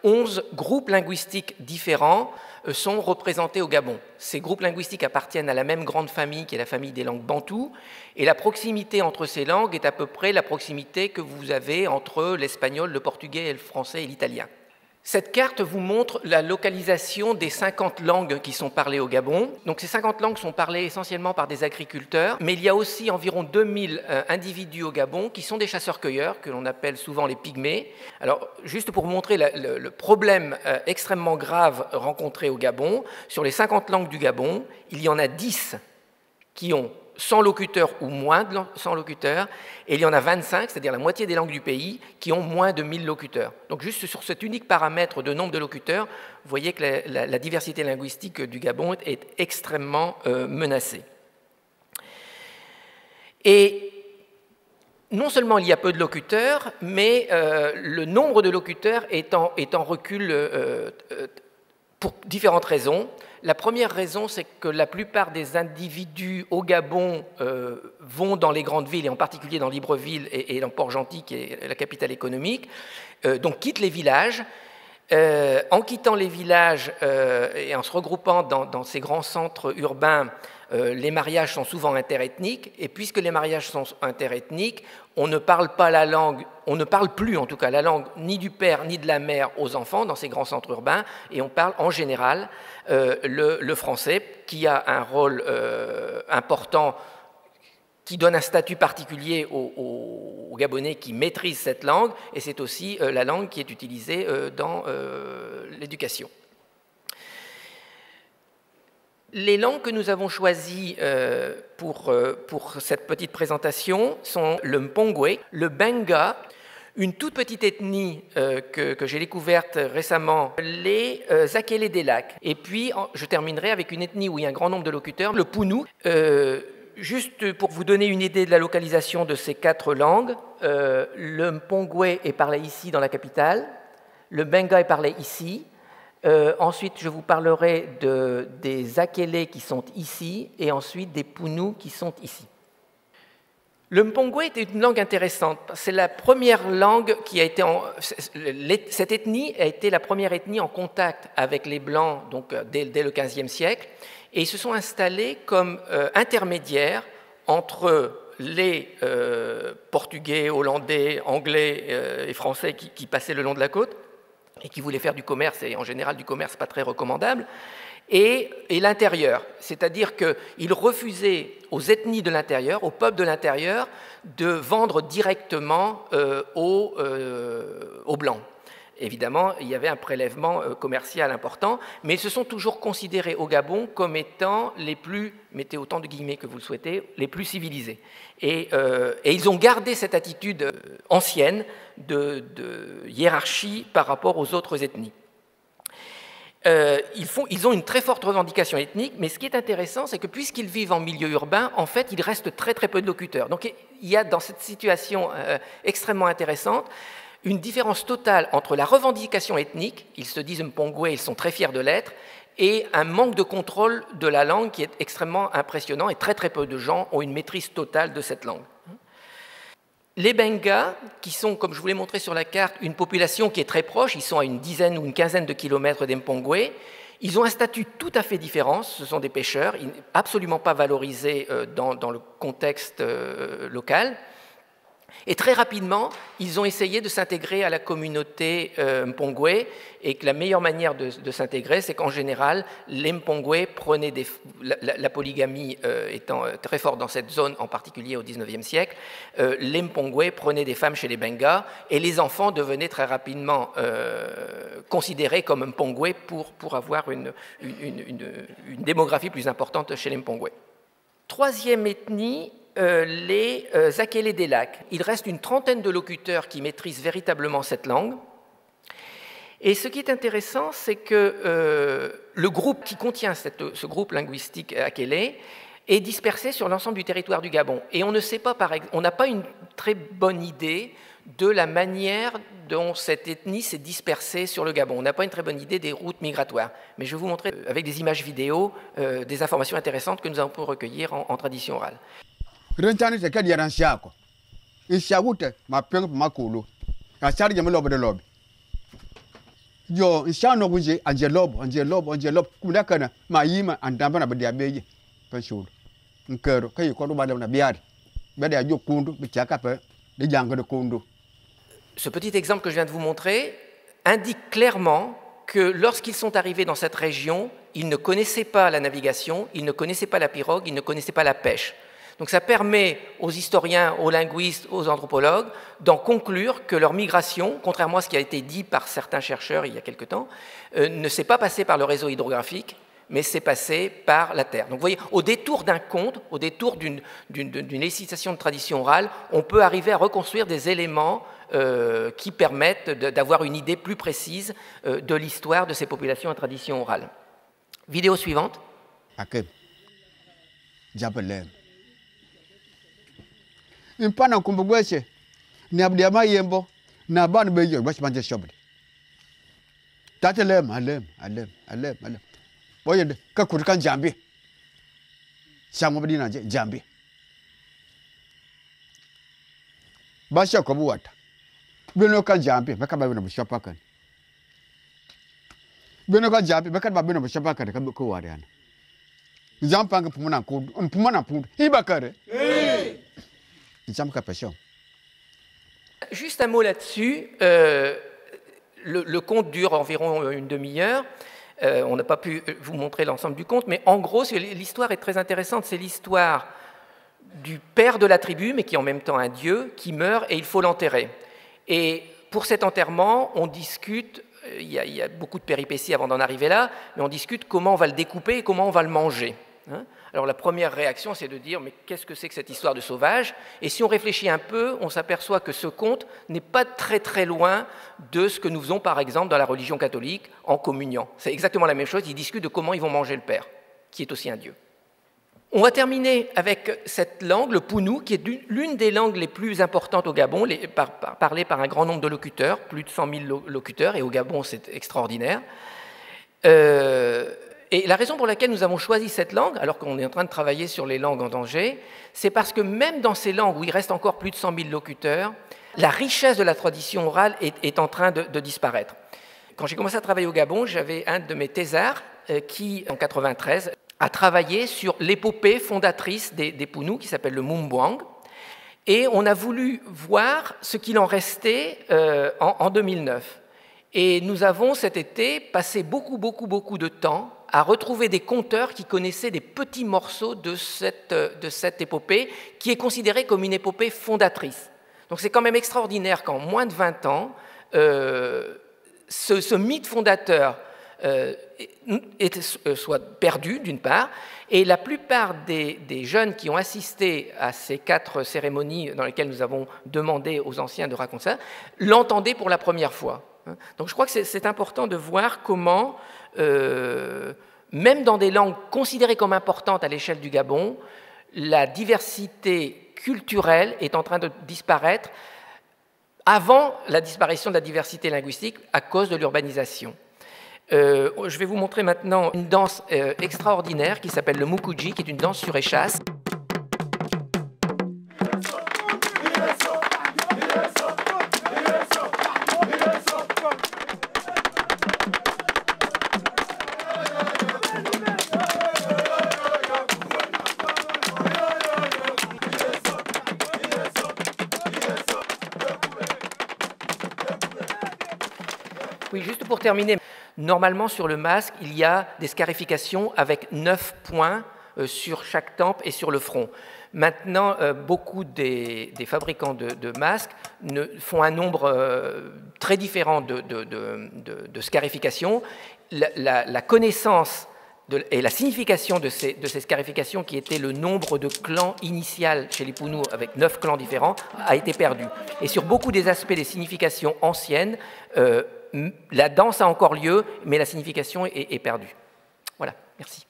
11 groupes linguistiques différents sont représentés au Gabon. Ces groupes linguistiques appartiennent à la même grande famille qui est la famille des langues bantoues, et la proximité entre ces langues est à peu près la proximité que vous avez entre l'espagnol, le portugais, le français et l'italien. Cette carte vous montre la localisation des 50 langues qui sont parlées au Gabon. Donc ces 50 langues sont parlées essentiellement par des agriculteurs, mais il y a aussi environ 2000 individus au Gabon qui sont des chasseurs-cueilleurs, que l'on appelle souvent les pygmées. Alors, juste pour vous montrer le problème extrêmement grave rencontré au Gabon, sur les 50 langues du Gabon, il y en a 10 qui ont 100 locuteurs ou moins de 100 locuteurs, et il y en a 25, c'est-à-dire la moitié des langues du pays, qui ont moins de 1000 locuteurs. Donc juste sur cet unique paramètre de nombre de locuteurs, vous voyez que la diversité linguistique du Gabon est extrêmement menacée. Et non seulement il y a peu de locuteurs, mais le nombre de locuteurs est en recul pour différentes raisons. La première raison, c'est que la plupart des individus au Gabon vont dans les grandes villes, et en particulier dans Libreville et dans Port-Gentil, qui est la capitale économique, donc quittent les villages. En quittant les villages et en se regroupant dans ces grands centres urbains, les mariages sont souvent interethniques, et puisque les mariages sont interethniques, on ne parle pas la langue, on ne parle plus en tout cas la langue ni du père ni de la mère aux enfants dans ces grands centres urbains, et on parle en général le français, qui a un rôle important, qui donne un statut particulier aux Gabonais qui maîtrisent cette langue, et c'est aussi la langue qui est utilisée dans l'éducation. Les langues que nous avons choisies pour cette petite présentation sont le Mpongwe, le Benga, une toute petite ethnie que j'ai découverte récemment, les Akélé des lacs. Et puis, je terminerai avec une ethnie où il y a un grand nombre de locuteurs, le Pounou. Juste pour vous donner une idée de la localisation de ces 4 langues, le Mpongwe est parlé ici dans la capitale, le Benga est parlé ici. Ensuite, je vous parlerai des Akélé qui sont ici, et ensuite des Pounou qui sont ici. Le Mpongwe est une langue intéressante. C'est la première langue qui a été... Cette ethnie a été la première ethnie en contact avec les Blancs donc, dès le XVe siècle, et ils se sont installés comme intermédiaires entre les Portugais, Hollandais, Anglais et Français qui passaient le long de la côte, et qui voulaient faire du commerce, et en général du commerce pas très recommandable, et l'intérieur. C'est-à-dire qu'ils refusaient aux ethnies de l'intérieur, aux peuples de l'intérieur, de vendre directement aux Blancs. Évidemment, il y avait un prélèvement commercial important, mais ils se sont toujours considérés au Gabon comme étant les plus, mettez autant de guillemets que vous le souhaitez, les plus civilisés. Et ils ont gardé cette attitude ancienne de hiérarchie par rapport aux autres ethnies. Ils ont une très forte revendication ethnique, mais ce qui est intéressant, c'est que puisqu'ils vivent en milieu urbain, en fait, il reste très très peu de locuteurs. Donc il y a dans cette situation extrêmement intéressante une différence totale entre la revendication ethnique, ils se disent Mpongwe, ils sont très fiers de l'être, et un manque de contrôle de la langue qui est extrêmement impressionnant, et très très peu de gens ont une maîtrise totale de cette langue. Les Benga, qui sont, comme je vous l'ai montré sur la carte, une population qui est très proche, ils sont à une dizaine ou une quinzaine de kilomètres des Mpongwe, ils ont un statut tout à fait différent, ce sont des pêcheurs, absolument pas valorisés dans le contexte local. Et très rapidement, ils ont essayé de s'intégrer à la communauté Mpongwe, et que la meilleure manière de s'intégrer, c'est qu'en général, les Mpongwe prenaient la polygamie étant très forte dans cette zone, en particulier au XIXe siècle, les Mpongwe prenaient des femmes chez les Benga, et les enfants devenaient très rapidement considérés comme Mpongwe pour avoir une démographie plus importante chez les Mpongwe. Troisième ethnie, les Akélé des lacs. Il reste une trentaine de locuteurs qui maîtrisent véritablement cette langue. Et ce qui est intéressant, c'est que le groupe qui contient ce groupe linguistique Akélé est dispersé sur l'ensemble du territoire du Gabon. Et on ne sait pas, on n'a pas une très bonne idée de la manière dont cette ethnie s'est dispersée sur le Gabon. On n'a pas une très bonne idée des routes migratoires. Mais je vais vous montrer avec des images vidéo des informations intéressantes que nous avons pu recueillir en tradition orale. Rencani se kadi yaran siako. Isiawute ma peng ma kulu. Ka sari jame lobe de lobe. Yo, inshallah, vous avez un dialogue, Comment kana maïma andamba na badia beji. Pension. Un cœur, quand il y a quoi na biar. Badia yo kundu, bichaka pe, de jango de kundu. Ce petit exemple que je viens de vous montrer indique clairement que lorsqu'ils sont arrivés dans cette région, ils ne connaissaient pas la navigation, ils ne connaissaient pas la pirogue, ils ne connaissaient pas la pêche. Donc ça permet aux historiens, aux linguistes, aux anthropologues d'en conclure que leur migration, contrairement à ce qui a été dit par certains chercheurs il y a quelque temps, ne s'est pas passée par le réseau hydrographique, mais s'est passée par la terre. Donc vous voyez, au détour d'un conte, au détour d'une législation de tradition orale, on peut arriver à reconstruire des éléments qui permettent d'avoir une idée plus précise de l'histoire de ces populations à tradition orale. Vidéo suivante. Ok. J'appelle. Impana kumbugwese ni abdiama yembo na ban beyo bash manje shobri tatelem alem boye ka kurkan jambi shamu bidina jambi basha ko buwata bino kan jambi baka ba bino bishapa kan bino kan jambi baka ba bino bishapa kan ka ko wariana jampanga pumana pundu ibakare Juste un mot là-dessus. Le conte dure environ une demi-heure. On n'a pas pu vous montrer l'ensemble du conte, mais en gros, l'histoire est très intéressante. C'est l'histoire du père de la tribu, mais qui est en même temps un dieu, qui meurt et il faut l'enterrer. Et pour cet enterrement, on discute, il y a beaucoup de péripéties avant d'en arriver là, mais on discute comment on va le découper et comment on va le manger. Alors la première réaction, c'est de dire « mais qu'est-ce que c'est que cette histoire de sauvage ?» Et si on réfléchit un peu, on s'aperçoit que ce conte n'est pas très très loin de ce que nous faisons par exemple dans la religion catholique en communiant. C'est exactement la même chose, ils discutent de comment ils vont manger le Père, qui est aussi un Dieu. On va terminer avec cette langue, le Pounou, qui est l'une des langues les plus importantes au Gabon, parlée par un grand nombre de locuteurs, plus de 100 000 locuteurs, et au Gabon c'est extraordinaire. Et la raison pour laquelle nous avons choisi cette langue, alors qu'on est en train de travailler sur les langues en danger, c'est parce que même dans ces langues où il reste encore plus de 100 000 locuteurs, la richesse de la tradition orale est en train de disparaître. Quand j'ai commencé à travailler au Gabon, j'avais un de mes thésards qui, en 1993, a travaillé sur l'épopée fondatrice des Pounous, qui s'appelle le Mumbuang, et on a voulu voir ce qu'il en restait en 2009. Et nous avons cet été passé beaucoup de temps à retrouver des conteurs qui connaissaient des petits morceaux de cette épopée, qui est considérée comme une épopée fondatrice. Donc c'est quand même extraordinaire qu'en moins de 20 ans, ce mythe fondateur soit perdu, d'une part, et la plupart des jeunes qui ont assisté à ces 4 cérémonies dans lesquelles nous avons demandé aux anciens de raconter ça, l'entendaient pour la première fois. Donc je crois que c'est important de voir comment, même dans des langues considérées comme importantes à l'échelle du Gabon, la diversité culturelle est en train de disparaître avant la disparition de la diversité linguistique à cause de l'urbanisation. Je vais vous montrer maintenant une danse extraordinaire qui s'appelle le Mukuji, qui est une danse sur échasse. Oui, juste pour terminer, normalement sur le masque, il y a des scarifications avec 9 points sur chaque tempe et sur le front. Maintenant, beaucoup des fabricants de masques font un nombre très différent de scarifications. La connaissance et la signification de ces scarifications, qui était le nombre de clans initial chez les Pounous, avec 9 clans différents, a été perdue. Et sur beaucoup des aspects des significations anciennes, la danse a encore lieu, mais la signification est perdue. Voilà, merci.